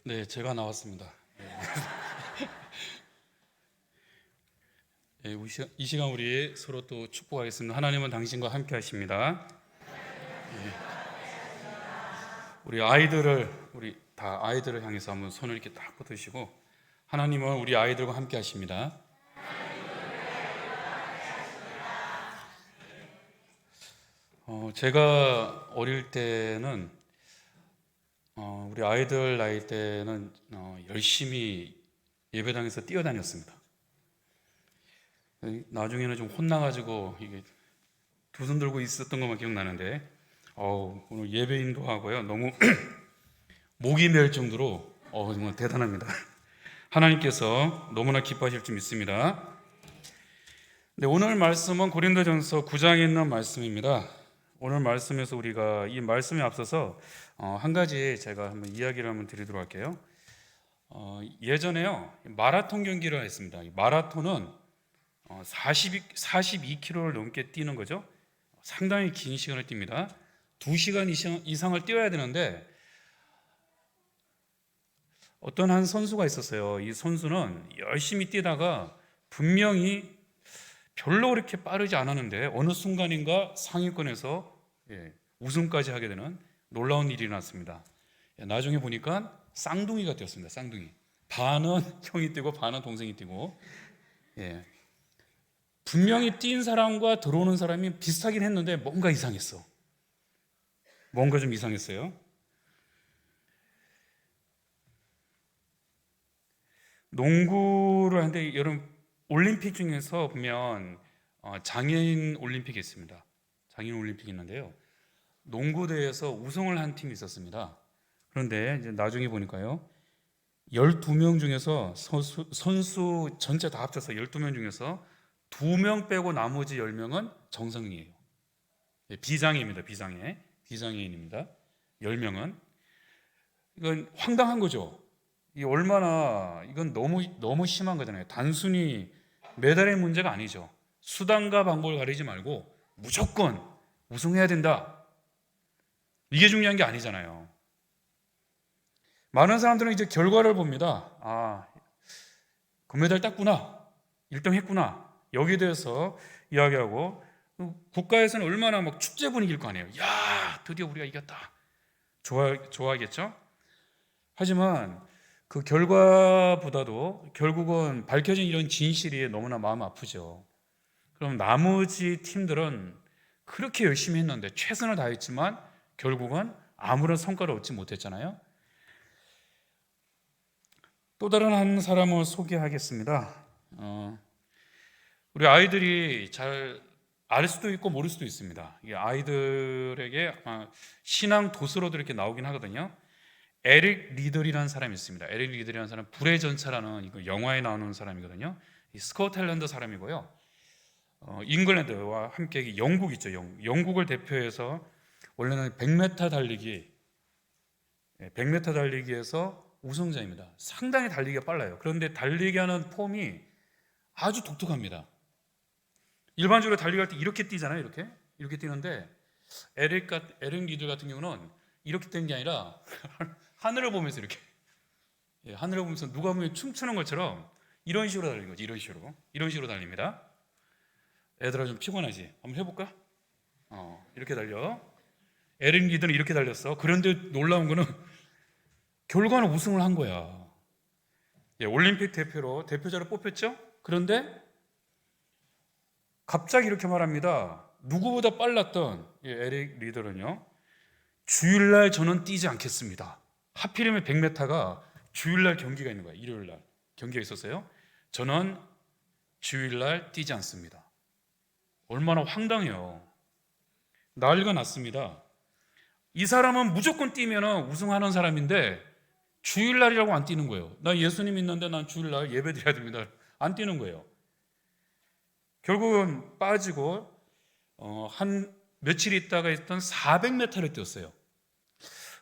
네, 제가 나왔습니다. 네, 이 시간 우리 서로 또 축복하겠습니다. 하나님은 당신과 함께 하십니다. 우리 다 아이들을 향해서 한번 손을 이렇게 딱 뻗으시고, 하나님은 우리 아이들과 함께 하십니다. 제가 어릴 때는 우리 아이들 나이 때는 열심히 예배당에서 뛰어다녔습니다. 나중에는 좀 혼나가지고 이게 두 손 들고 있었던 것만 기억나는데, 오늘 예배인도 하고요. 너무 목이 멜 정도로 정말 대단합니다. 하나님께서 너무나 기뻐하실 줄 믿습니다. 네, 오늘 말씀은 고린도전서 9장에 있는 말씀입니다. 오늘 말씀에서 우리가 이 말씀에 앞서서 한 가지 제가 한번 이야기를 한번 드리도록 할게요. 예전에요, 마라톤 경기를 했습니다. 이 마라톤은 42km를 넘게 뛰는 거죠. 상당히 긴 시간을 뜁니다. 2시간 이상을 뛰어야 되는데, 어떤 한 선수가 있었어요. 이 선수는 열심히 뛰다가 분명히 별로 그렇게 빠르지 않았는데 어느 순간인가 상위권에서 우승까지 하게 되는 놀라운 일이 일어났습니다. 나중에 보니까 쌍둥이가 뛰었습니다. 쌍둥이. 반은 형이 뛰고 반은 동생이 뛰고. 분명히 뛴 사람과 들어오는 사람이 비슷하긴 했는데 뭔가 이상했어. 뭔가 좀 이상했어요. 농구를 하는데 여러분, 올림픽 중에서 보면 장애인 올림픽이 있습니다. 장애인 올림픽이 있는데요, 농구대회에서 우승을 한 팀이 있었습니다. 그런데 이제 나중에 보니까요, 12명 중에서 선수 전체 다 합쳐서 12명 중에서 2명 빼고 나머지 10명은 정상이에요. 비장애입니다. 비장애인입니다. 10명은. 이건 황당한 거죠. 이건 너무 심한 거잖아요. 단순히 메달의 문제가 아니죠. 수단과 방법을 가리지 말고 무조건 우승해야 된다, 이게 중요한 게 아니잖아요. 많은 사람들은 이제 결과를 봅니다. 금메달 땄구나, 1등 했구나, 여기에 대해서 이야기하고, 국가에서는 얼마나 막 축제 분위기일 거 아니에요. 야, 드디어 우리가 이겼다, 좋아하겠죠. 하지만 그 결과보다도 결국은 밝혀진 이런 진실이 너무나 마음 아프죠. 그럼 나머지 팀들은 그렇게 열심히 했는데, 최선을 다했지만 결국은 아무런 성과를 얻지 못했잖아요. 또 다른 한 사람을 소개하겠습니다. 우리 아이들이 잘 알 수도 있고 모를 수도 있습니다. 이게 아이들에게 신앙 도서로도 이렇게 나오긴 하거든요. 에릭 리들이라는 사람이 있습니다. 에릭 리들이라는 사람은 불의 전차라는 이거 영화에 나오는 사람이거든요. 이 스코틀랜드 사람이고요. 잉글랜드와 함께 영국 있죠. 영국을 대표해서 원래는 100m 달리기에서 우승자입니다. 상당히 달리기가 빨라요. 그런데 달리기하는 폼이 아주 독특합니다. 일반적으로 달리기할 때 이렇게 뛰잖아요. 이렇게 뛰는데 에릭 리들 같은 경우는 이렇게 뛰는 게 아니라 하늘을 보면서 하늘을 보면서 누가 보면 춤추는 것처럼 이런 식으로 달리는 거지. 이런 식으로 달립니다. 애들아, 좀 피곤하지? 한번 해볼까? 이렇게 달려. 에릭 리드는 이렇게 달렸어. 그런데 놀라운 거는 결과는 우승을 한 거야. 올림픽 대표자로 뽑혔죠? 그런데 갑자기 이렇게 말합니다. 누구보다 빨랐던 에릭 리더는요, 주일날 저는 뛰지 않겠습니다. 하필이면 100m가 주일날 경기가 있는 거예요. 일요일날 경기가 있었어요. 저는 주일날 뛰지 않습니다. 얼마나 황당해요. 난리가 났습니다. 이 사람은 무조건 뛰면 우승하는 사람인데 주일날이라고 안 뛰는 거예요. 나 예수님 믿는데 난 주일날 예배 드려야 됩니다, 안 뛰는 거예요. 결국은 빠지고 한 며칠 있다가 있던 400m를 뛰었어요.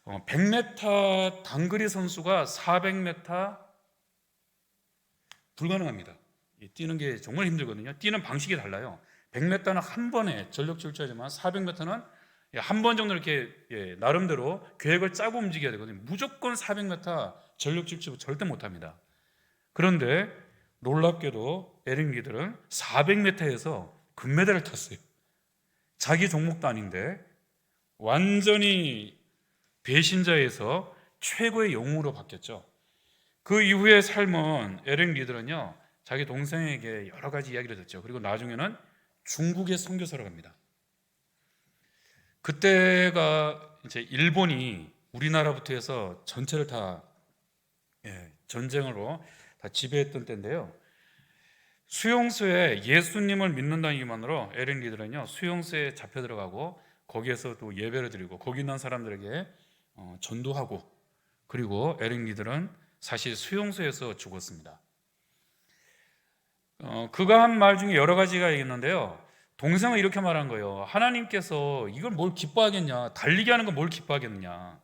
100m 단거리 선수가 400m 불가능합니다. 뛰는 게 정말 힘들거든요. 뛰는 방식이 달라요. 100m는 한 번에 전력 질주하지만 400m는 한 번 정도 이렇게 나름대로 계획을 짜고 움직여야 되거든요. 무조건 400m 전력 질주 절대 못합니다. 그런데 놀랍게도 에릭 리들은 400m에서 금메달을 탔어요. 자기 종목도 아닌데 완전히 배신자에서 최고의 영웅으로 바뀌었죠. 그 이후의 삶은 에릭 리들은요, 자기 동생에게 여러 가지 이야기를 듣죠. 그리고 나중에는 중국에 선교사로 갑니다. 그때가 이제 일본이 우리나라부터 해서 전체를 다 전쟁으로 다 지배했던 때인데요. 수용소에 예수님을 믿는다는 이유만으로 에릭 리들은요, 수용소에 잡혀 들어가고 거기에서 또 예배를 드리고 거기 있는 사람들에게 전도하고, 그리고 에릭 리들은 사실 수용소에서 죽었습니다. 그가 한 말 중에 여러 가지가 있는데요, 동생은 이렇게 말한 거예요. 하나님께서 이걸 뭘 기뻐하겠냐, 달리게 하는 건 뭘 기뻐하겠느냐,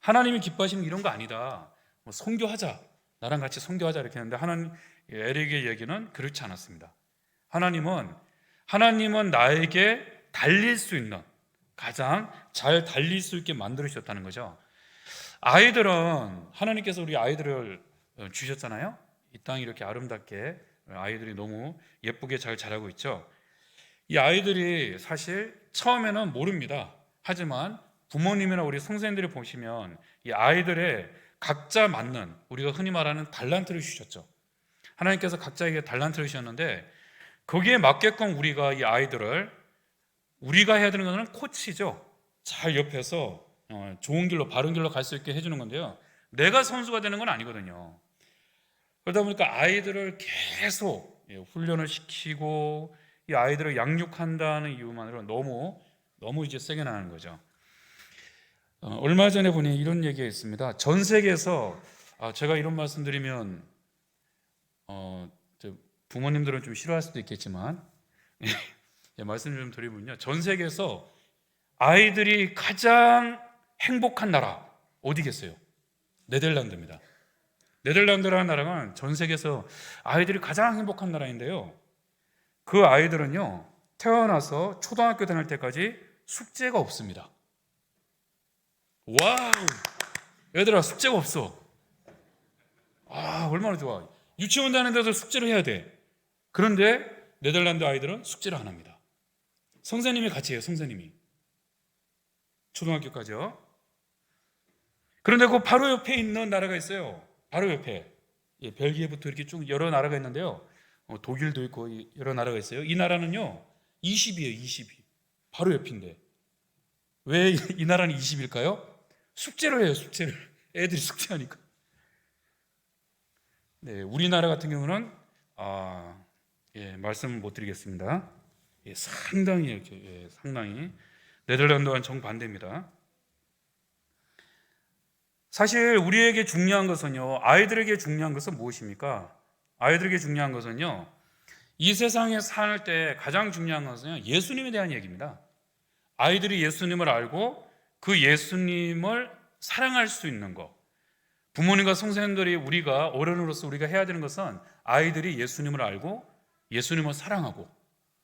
하나님이 기뻐하시는 이런 거 아니다, 뭐 선교하자, 나랑 같이 선교하자 이렇게 했는데 에릭의 얘기는 그렇지 않았습니다. 하나님은 나에게 달릴 수 있는, 가장 잘 달릴 수 있게 만들으셨다는 거죠. 아이들은, 하나님께서 우리 아이들을 주셨잖아요. 이 땅이 이렇게 아름답게 아이들이 너무 예쁘게 잘 자라고 있죠. 이 아이들이 사실 처음에는 모릅니다. 하지만 부모님이나 우리 선생님들이 보시면 이 아이들의 각자 맞는, 우리가 흔히 말하는 달란트를 주셨죠. 하나님께서 각자에게 달란트를 주셨는데 거기에 맞게끔 우리가 이 아이들을, 우리가 해야 되는 것은 코치죠. 잘 옆에서 좋은 길로, 바른 길로 갈 수 있게 해주는 건데요, 내가 선수가 되는 건 아니거든요. 그러다 보니까 아이들을 계속 훈련을 시키고 이 아이들을 양육한다는 이유만으로 너무 이제 세게 나가는 거죠. 얼마 전에 보니 이런 얘기가 있습니다. 전 세계에서, 제가 이런 말씀 드리면 부모님들은 좀 싫어할 수도 있겠지만 말씀 좀 드리면요, 전 세계에서 아이들이 가장 행복한 나라 어디겠어요? 네덜란드입니다. 네덜란드라는 나라가 전 세계에서 아이들이 가장 행복한 나라인데요, 그 아이들은요, 태어나서 초등학교 다닐 때까지 숙제가 없습니다. 와우, 얘들아 숙제가 없어. 얼마나 좋아. 유치원 다니는데도 숙제를 해야 돼. 그런데 네덜란드 아이들은 숙제를 안 합니다. 선생님이 같이 해요. 선생님이 초등학교까지요. 그런데 그 바로 옆에 있는 나라가 있어요. 바로 옆에, 벨기에부터 이렇게 쭉 여러 나라가 있는데요, 독일도 있고 여러 나라가 있어요. 이 나라는요 20이에요. 20이 바로 옆인데 왜 이 나라는 20일까요? 숙제를 해요. 숙제를, 애들이 숙제하니까. 네, 우리나라 같은 경우는 말씀을 못 드리겠습니다. 상당히 네덜란드와는 정반대입니다. 사실 우리에게 중요한 것은요, 아이들에게 중요한 것은 무엇입니까? 아이들에게 중요한 것은요, 이 세상에 살 때 가장 중요한 것은요, 예수님에 대한 얘기입니다. 아이들이 예수님을 알고 그 예수님을 사랑할 수 있는 것, 부모님과 선생님들이, 우리가 어른으로서 우리가 해야 되는 것은 아이들이 예수님을 알고 예수님을 사랑하고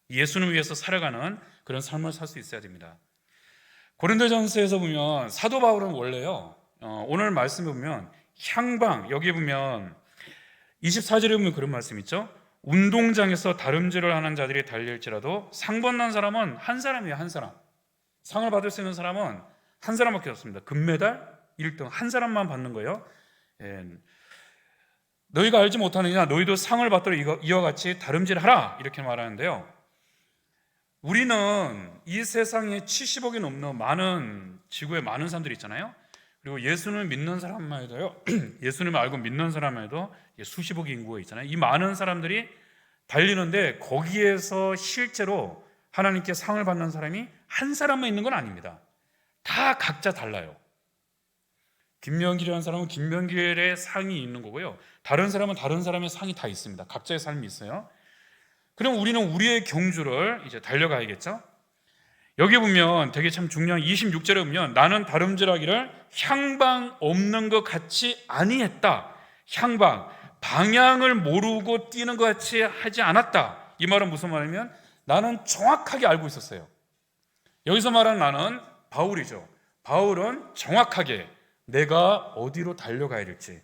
예수님을 위해서 살아가는 그런 삶을 살 수 있어야 됩니다. 고린도전서에서 보면 사도 바울은 원래요, 오늘 말씀에 보면 향방, 여기 보면 24절에 보면 그런 말씀 있죠. 운동장에서 다름질을 하는 자들이 달릴지라도 상 받는 사람은 한 사람이에요. 한 사람. 상을 받을 수 있는 사람은 한 사람밖에 없습니다. 금메달 1등 한 사람만 받는 거예요. 너희가 알지 못하느냐, 너희도 상을 받도록 이와 같이 다름질하라, 이렇게 말하는데요, 우리는 이 세상에 70억이 넘는 많은, 지구에 많은 사람들이 있잖아요. 그리고 예수님을 믿는 사람만 해도요, 예수님을 알고 믿는 사람만 해도 수십억의 인구가 있잖아요. 이 많은 사람들이 달리는데 거기에서 실제로 하나님께 상을 받는 사람이 한 사람만 있는 건 아닙니다. 다 각자 달라요. 김명길이라는 사람은 김명길의 상이 있는 거고요, 다른 사람은 다른 사람의 상이 다 있습니다. 각자의 삶이 있어요. 그럼 우리는 우리의 경주를 이제 달려가야겠죠. 여기 보면 되게 참 중요한 26절에 보면 나는 다름질하기를 향방 없는 것 같이 아니했다. 향방, 방향을 모르고 뛰는 것 같이 하지 않았다. 이 말은 무슨 말이냐면 나는 정확하게 알고 있었어요. 여기서 말하는 나는 바울이죠. 바울은 정확하게 내가 어디로 달려가야 될지,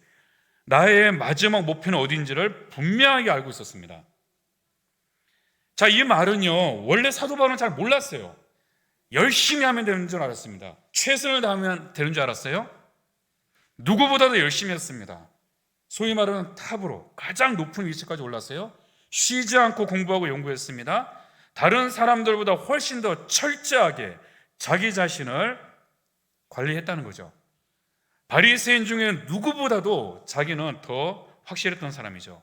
나의 마지막 목표는 어디인지를 분명하게 알고 있었습니다. 자, 이 말은요, 원래 사도 바울은 잘 몰랐어요. 열심히 하면 되는 줄 알았습니다. 최선을 다하면 되는 줄 알았어요. 누구보다도 열심히 했습니다. 소위 말하는 탑으로 가장 높은 위치까지 올랐어요. 쉬지 않고 공부하고 연구했습니다. 다른 사람들보다 훨씬 더 철저하게 자기 자신을 관리했다는 거죠. 바리새인 중에 누구보다도 자기는 더 확실했던 사람이죠.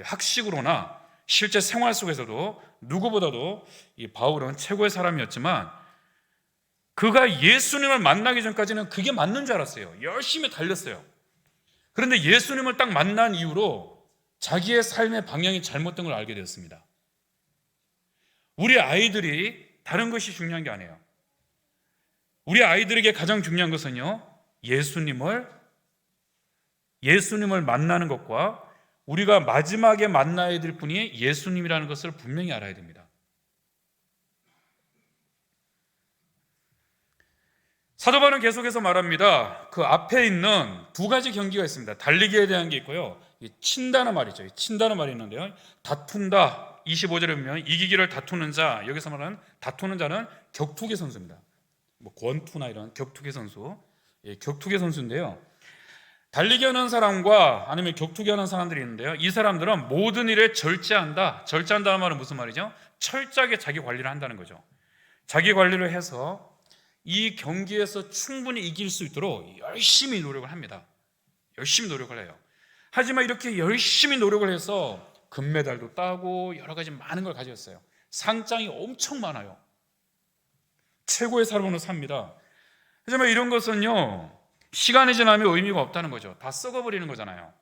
학식으로나 실제 생활 속에서도 누구보다도 이 바울은 최고의 사람이었지만, 그가 예수님을 만나기 전까지는 그게 맞는 줄 알았어요. 열심히 달렸어요. 그런데 예수님을 딱 만난 이후로 자기의 삶의 방향이 잘못된 걸 알게 되었습니다. 우리 아이들이 다른 것이 중요한 게 아니에요. 우리 아이들에게 가장 중요한 것은요, 예수님을 만나는 것과 우리가 마지막에 만나야 될 분이 예수님이라는 것을 분명히 알아야 됩니다. 사도 바울은 계속해서 말합니다. 그 앞에 있는 두 가지 경기가 있습니다. 달리기에 대한 게 있고요, 친다는 말이죠. 친다는 말이 있는데요, 다툰다. 25절에 보면 이기기를 다투는 자, 여기서 말하는 다투는 자는 격투기 선수입니다. 뭐 권투나 이런 격투기 선수, 격투기 선수인데요, 달리기 하는 사람과 아니면 격투기 하는 사람들이 있는데요, 이 사람들은 모든 일에 절제한다. 절제한다는 말은 무슨 말이죠? 철저하게 자기 관리를 한다는 거죠. 자기 관리를 해서 이 경기에서 충분히 이길 수 있도록 열심히 노력을 합니다. 열심히 노력을 해요. 하지만 이렇게 열심히 노력을 해서 금메달도 따고 여러 가지 많은 걸 가졌어요. 상장이 엄청 많아요. 최고의 사람으로 삽니다. 하지만 이런 것은요, 시간이 지나면 의미가 없다는 거죠. 다 썩어버리는 거잖아요.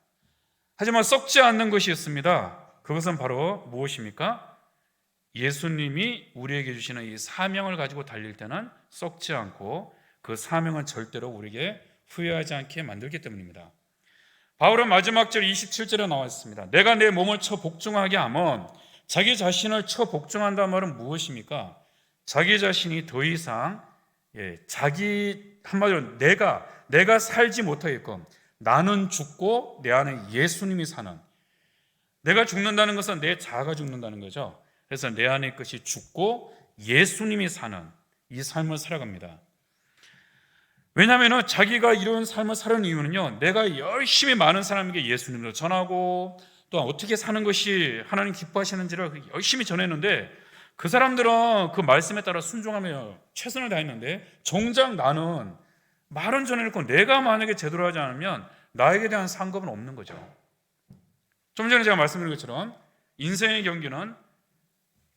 하지만 썩지 않는 것이 있습니다. 그것은 바로 무엇입니까? 예수님이 우리에게 주시는 이 사명을 가지고 달릴 때는 썩지 않고, 그 사명은 절대로 우리에게 후회하지 않게 만들기 때문입니다. 바울은 마지막 절 27절에 나와 있습니다. 내가 내 몸을 쳐 복종하게 하면, 자기 자신을 쳐 복종한다는 말은 무엇입니까? 자기 자신이 더 이상 한마디로 내가 살지 못하게끔, 나는 죽고 내 안에 예수님이 사는, 내가 죽는다는 것은 내 자아가 죽는다는 거죠. 그래서 내 안의 것이 죽고 예수님이 사는 이 삶을 살아갑니다. 왜냐하면 자기가 이런 삶을 사는 이유는요, 내가 열심히 많은 사람에게 예수님을 전하고 또 어떻게 사는 것이 하나님 기뻐하시는지를 열심히 전했는데, 그 사람들은 그 말씀에 따라 순종하며 최선을 다했는데, 정작 나는 말은 전해놓고 내가 만약에 제대로 하지 않으면 나에게 대한 상급은 없는 거죠. 좀 전에 제가 말씀드린 것처럼 인생의 경기는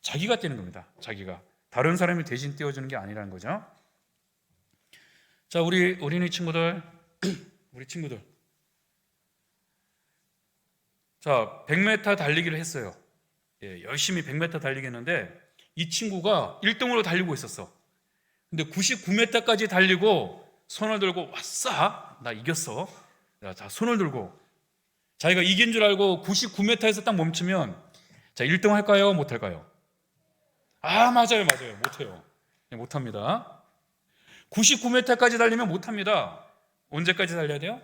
자기가 뛰는 겁니다. 자기가. 다른 사람이 대신 뛰어주는 게 아니라는 거죠. 자, 우리 어린이 친구들, 우리 친구들. 자, 100m 달리기를 했어요. 열심히 100m 달리기 했는데, 이 친구가 1등으로 달리고 있었어. 근데 99m까지 달리고 손을 들고, 왔어, 나 이겼어. 자, 손을 들고 자기가 이긴 줄 알고 99m에서 딱 멈추면, 자, 1등 할까요? 못할까요? 맞아요. 못해요. 못합니다. 99m까지 달리면 못합니다. 언제까지 달려야 돼요?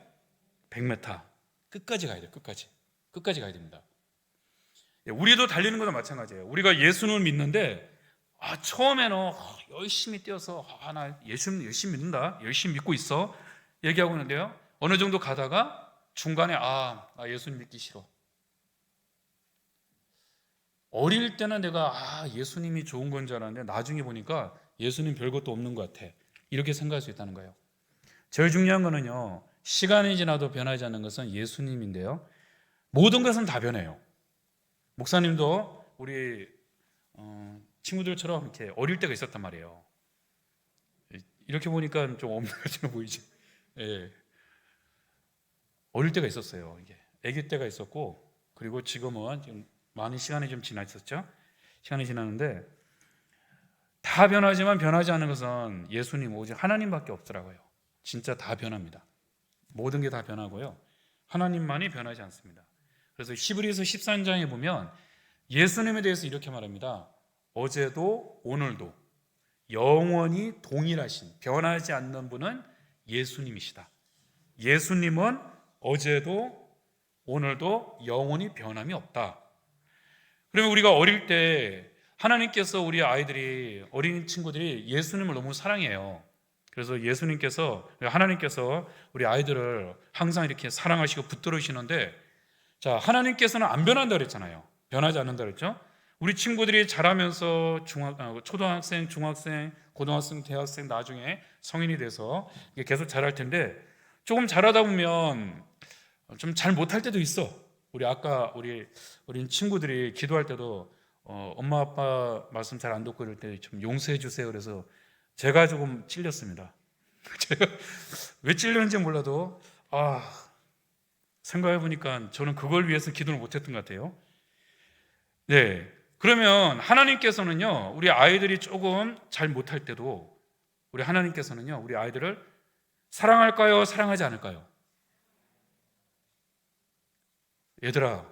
100m. 끝까지 가야 돼요. 끝까지 가야 됩니다. 우리도 달리는 것도 마찬가지예요. 우리가 예수님을 믿는데, 처음에는 열심히 뛰어서 나 예수님 열심히 믿는다, 열심히 믿고 있어 얘기하고 있는데요, 어느 정도 가다가 중간에 나 예수님 믿기 싫어. 어릴 때는 내가 예수님이 좋은 건 줄 알았는데 나중에 보니까 예수님 별것도 없는 것 같아, 이렇게 생각할 수 있다는 거예요. 제일 중요한 거는요, 시간이 지나도 변하지 않는 것은 예수님인데요, 모든 것은 다 변해요. 목사님도 우리 친구들처럼 이렇게 어릴 때가 있었단 말이에요. 이렇게 보니까 좀 없는 것처럼 보이지. 어릴 때가 있었어요. 이게 아기 때가 있었고, 그리고 지금은 지금 많은 시간이 좀 지났었죠. 시간이 지났는데, 다 변하지만 변하지 않는 것은 예수님 오직 하나님밖에 없더라고요. 진짜 다 변합니다. 모든 게 다 변하고요, 하나님만이 변하지 않습니다. 그래서 히브리서 13장에 보면 예수님에 대해서 이렇게 말합니다. 어제도 오늘도 영원히 동일하신 변하지 않는 분은 예수님이시다. 예수님은 어제도 오늘도 영원히 변함이 없다. 그러면 우리가 어릴 때 하나님께서 우리 아이들이, 어린 친구들이 예수님을 너무 사랑해요. 그래서 하나님께서 우리 아이들을 항상 이렇게 사랑하시고 붙들으시는데, 자, 하나님께서는 안 변한다 그랬잖아요. 변하지 않는다 그랬죠. 우리 친구들이 자라면서 초등학생, 중학생, 고등학생, 대학생, 나중에 성인이 돼서 계속 자랄 텐데, 조금 자라다 보면 좀 잘 못할 때도 있어. 우리 친구들이 기도할 때도 엄마 아빠 말씀 잘 안 듣고 이럴 때 좀 용서해 주세요. 그래서 제가 조금 찔렸습니다. 제가 왜 찔렸는지 몰라도 생각해 보니까 저는 그걸 위해서 기도를 못했던 것 같아요. 네, 그러면 하나님께서는요, 우리 아이들이 조금 잘 못할 때도 하나님께서는요, 우리 아이들을 사랑할까요? 사랑하지 않을까요? 얘들아,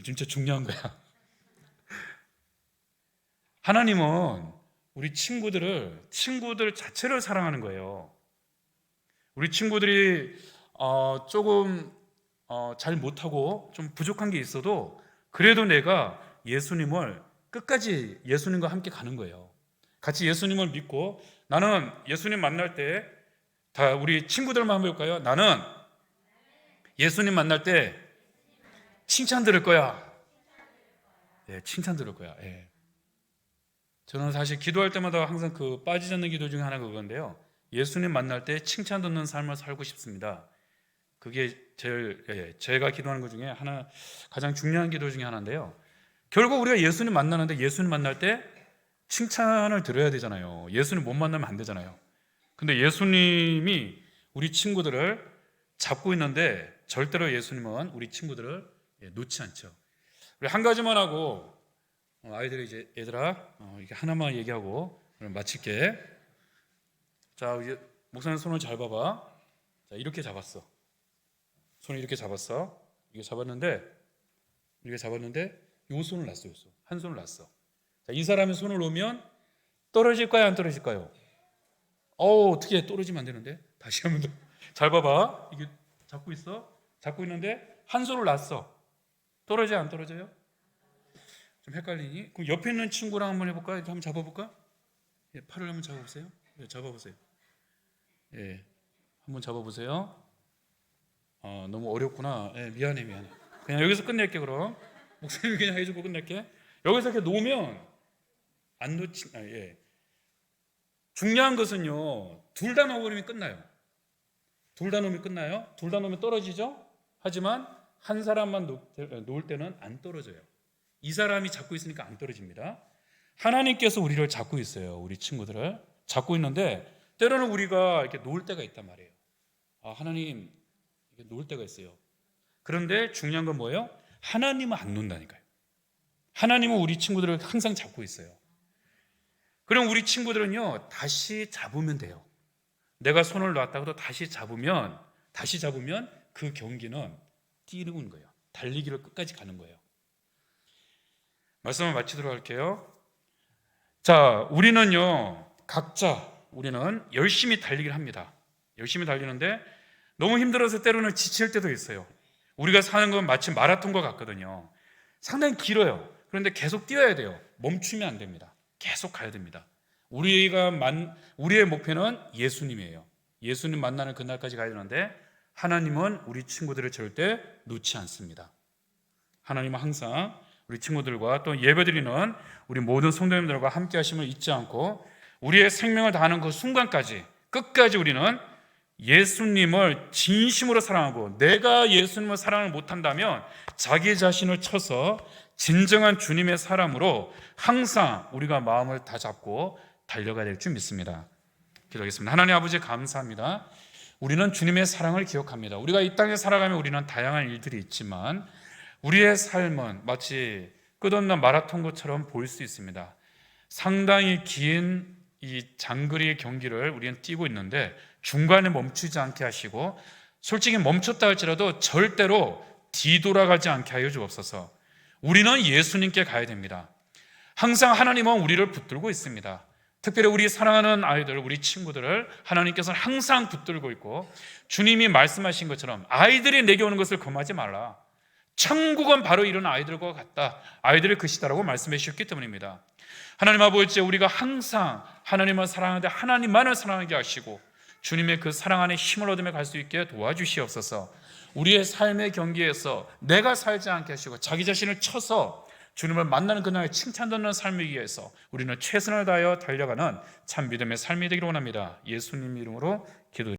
진짜 중요한 거야. 하나님은 우리 친구들 자체를 사랑하는 거예요. 우리 친구들이 조금 잘 못하고 좀 부족한 게 있어도 그래도 내가 예수님을 끝까지 예수님과 함께 가는 거예요. 같이 예수님을 믿고, 나는 예수님 만날 때, 다 우리 친구들만 한번 해볼까요? 나는 예수님 만날 때 칭찬 들을 거야. 네, 칭찬 들을 거야. 네. 저는 사실 기도할 때마다 항상 빠지지 않는 기도 중에 하나가 그건데요, 예수님 만날 때 칭찬 듣는 삶을 살고 싶습니다. 그게 제가 기도하는 것 중에 가장 중요한 기도 중에 하나인데요, 결국 우리가 예수님 만나는데 예수님 만날 때 칭찬을 들어야 되잖아요. 예수님 못 만나면 안 되잖아요. 근데 예수님이 우리 친구들을 잡고 있는데 절대로 예수님은 우리 친구들을 놓지 않죠. 우리 한 가지만 하고 아이들이 이제, 얘들아 이렇게 하나만 얘기하고 마칠게. 자, 이제 목사님 손을 잘 봐봐. 자, 이렇게 잡았어. 손을 이렇게 잡았어. 이게 잡았는데 요 손을 놨어요. 한 손을 놨어. 자, 이 사람이 손을 놓으면 떨어질까요? 안 떨어질까요? 어떻게 떨어지면 안 되는데? 다시 한번 더. 잘 봐봐. 이게 잡고 있어. 잡고 있는데 한 손을 놨어. 떨어져요? 안 떨어져요? 좀 헷갈리니? 그럼 옆에 있는 친구랑 한번 해볼까? 한번 잡아볼까? 예, 팔을 한번 잡아보세요. 예, 잡아보세요. 예, 한번 잡아보세요. 너무 어렵구나. 예, 미안해. 그냥 여기서 끝낼게. 그럼 목사님이 그냥 해주고 끝낼게. 여기서 이렇게 놓으면 안 놓치. 예. 중요한 것은요, 둘 다 놓으면 끝나요. 둘 다 놓으면 끝나요. 둘 다 놓으면 떨어지죠. 하지만 한 사람만 놓을 때는 안 떨어져요. 이 사람이 잡고 있으니까 안 떨어집니다. 하나님께서 우리를 잡고 있어요. 우리 친구들을 잡고 있는데, 때로는 우리가 이렇게 놓을 때가 있단 말이에요. 하나님, 이렇게 놓을 때가 있어요. 그런데 중요한 건 뭐예요? 하나님은 안 놓는다니까요. 하나님은 우리 친구들을 항상 잡고 있어요. 그럼 우리 친구들은요, 다시 잡으면 돼요. 내가 손을 놨다고도 다시 잡으면 그 경기는 뛰는 거예요. 달리기를 끝까지 가는 거예요. 말씀을 마치도록 할게요. 자, 우리는 열심히 달리기를 합니다. 열심히 달리는데 너무 힘들어서 때로는 지칠 때도 있어요. 우리가 사는 건 마치 마라톤과 같거든요. 상당히 길어요. 그런데 계속 뛰어야 돼요. 멈추면 안 됩니다. 계속 가야 됩니다. 우리의 목표는 예수님이에요. 예수님 만나는 그날까지 가야 되는데, 하나님은 우리 친구들을 절대 놓지 않습니다. 하나님은 항상 우리 친구들과 또 예배드리는 우리 모든 성도님들과 함께 하심을 잊지 않고, 우리의 생명을 다하는 그 순간까지 끝까지 우리는 예수님을 진심으로 사랑하고, 내가 예수님을 사랑을 못한다면 자기 자신을 쳐서 진정한 주님의 사람으로 항상 우리가 마음을 다 잡고 달려가야 될 줄 믿습니다. 기도하겠습니다. 하나님 아버지, 감사합니다. 우리는 주님의 사랑을 기억합니다. 우리가 이 땅에 살아가면 우리는 다양한 일들이 있지만 우리의 삶은 마치 끝없는 마라톤처럼 보일 수 있습니다. 상당히 긴 이 장거리 경기를 우리는 뛰고 있는데 중간에 멈추지 않게 하시고, 솔직히 멈췄다 할지라도 절대로 뒤돌아가지 않게 하여 주옵소서. 우리는 예수님께 가야 됩니다. 항상 하나님은 우리를 붙들고 있습니다. 특별히 우리 사랑하는 아이들, 우리 친구들을 하나님께서는 항상 붙들고 있고 주님이 말씀하신 것처럼 아이들이 내게 오는 것을 금하지 말라. 천국은 바로 이런 아이들과 같다. 아이들의 것이다라고 말씀해 주셨기 때문입니다. 하나님 아버지, 우리가 항상 하나님을 사랑하는데 하나님만을 사랑하게 하시고 주님의 그 사랑 안에 힘을 얻으며 갈 수 있게 도와주시옵소서. 우리의 삶의 경기에서 내가 살지 않게 하시고 자기 자신을 쳐서 주님을 만나는 그날에 칭찬받는 삶이기 위해서 우리는 최선을 다하여 달려가는 참 믿음의 삶이 되기를 원합니다. 예수님 이름으로